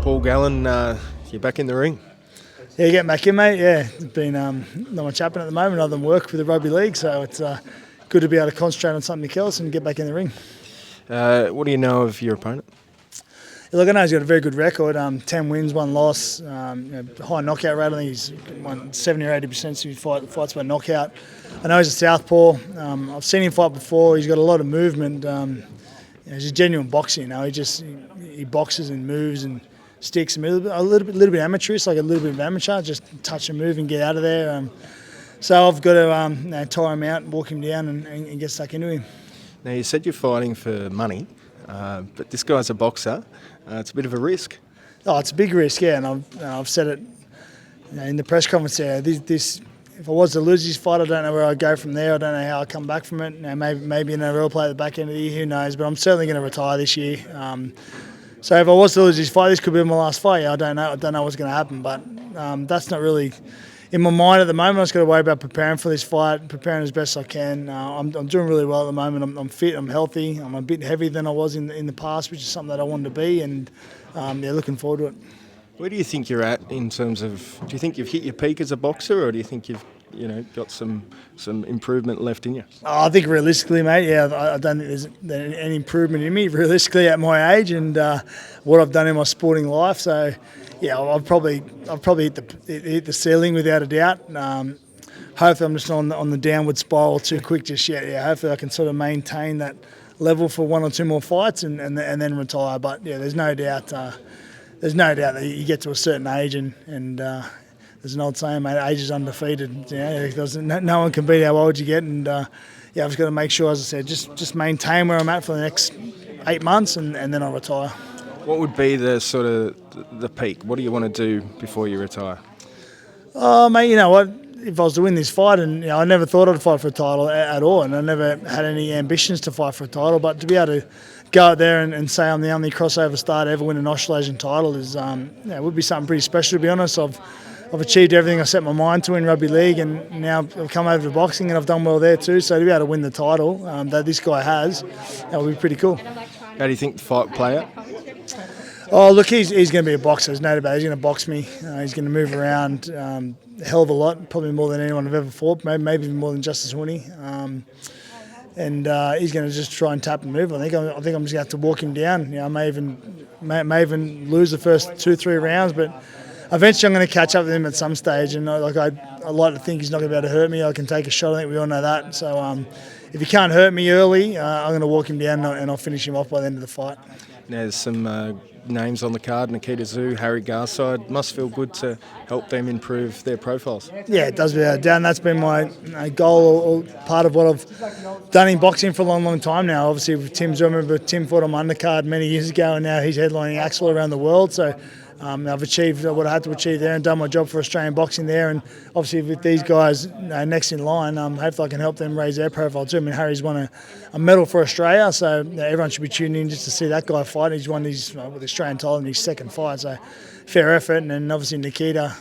Paul Gallen, you're back in the ring. Yeah, getting back in, mate. Yeah, it's been not much happening at the moment other than work with the rugby league, so it's good to be able to concentrate on something else and get back in the ring. What do you know of your opponent? Yeah, look, I know he's got a very good record. 10 wins, 1 loss. High knockout rate. I think he's won 70 or 80% of his fights by knockout. I know he's a southpaw. I've seen him fight before. He's got a lot of movement. He's a genuine boxer. He boxes and moves and sticks. A little bit amateurish, like a little bit of amateur. Just touch and move and get out of there. So I've got to tire him out and walk him down and get stuck into him. Now, you said you're fighting for money, but this guy's a boxer. It's a bit of a risk. Oh, it's a big risk, yeah, and I've said it in the press conference there. This, if I was to lose this fight, I don't know where I'd go from there. I don't know how I'd come back from it. Maybe an NRL play at the back end of the year, who knows? But I'm certainly going to retire this year. So if I was to lose this fight, this could be my last fight. I don't know what's going to happen, but that's not really in my mind at the moment. I just got to worry about preparing for this fight, preparing as best I can. I'm doing really well at the moment. I'm fit, I'm healthy. I'm a bit heavier than I was in the past, which is something that I wanted to be, and looking forward to it. Where do you think you're at in terms of? Do you think you've hit your peak as a boxer, or do you think you've got some improvement left in you? Oh, I think realistically, mate, yeah, I don't think there's any improvement in me realistically at my age and what I've done in my sporting life. So, yeah, I'll probably hit the ceiling without a doubt. Hopefully, I'm just on the downward spiral too quick just yet. Yeah, hopefully I can sort of maintain that level for 1 or 2 more fights and then retire. But yeah, there's no doubt that you get to a certain age and there's an old saying, mate, age is undefeated. No one can beat how old you get, and I've just got to make sure, as I said, just maintain where I'm at for the next 8 months, and then I'll retire. What would be the sort of the peak? What do you want to do before you retire? Oh, mate, you know what? If I was to win this fight, and I never thought I'd fight for a title at all, and I never had any ambitions to fight for a title, but to be able to go out there and say I'm the only crossover star to ever win an Australasian title is, would be something pretty special, to be honest. I've achieved everything I set my mind to in rugby league, and now I've come over to boxing and I've done well there too. So to be able to win the title that this guy has, that would be pretty cool. How do you think the fight will play out? Oh, look, he's going to be a boxer. There's no debate. He's going to box me. He's going to move around a hell of a lot, probably more than anyone I've ever fought, maybe even more than Justice Hooney. And he's going to just try and tap and move. I think I'm just going to have to walk him down. I may even lose the first 2-3 rounds, but eventually I'm going to catch up with him at some stage, and I like to think he's not going to be able to hurt me. I can take a shot. I think we all know that. So if he can't hurt me early, I'm going to walk him down and I'll finish him off by the end of the fight. Now, there's some names on the card: Nikita Zoo, Harry Garside. Must feel good to help them improve their profiles. Yeah, it does without a doubt. And that's been my goal, or part of what I've done in boxing for a long, long time now. Obviously, with Tim, I remember Tim fought on my undercard many years ago, and now he's headlining Axel around the world. So I've achieved what I had to achieve there and done my job for Australian boxing there. And obviously with these guys next in line, hopefully I can help them raise their profile too. I mean, Harry's won a medal for Australia, so everyone should be tuning in just to see that guy fight. He's won his with the Australian title in his second fight, so fair effort. And then obviously Nikita,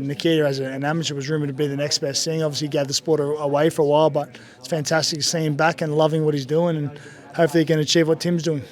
Nikita as an amateur was rumoured to be the next best thing. Obviously he gave the sport away for a while, but it's fantastic to see him back and loving what he's doing, and hopefully he can achieve what Tim's doing.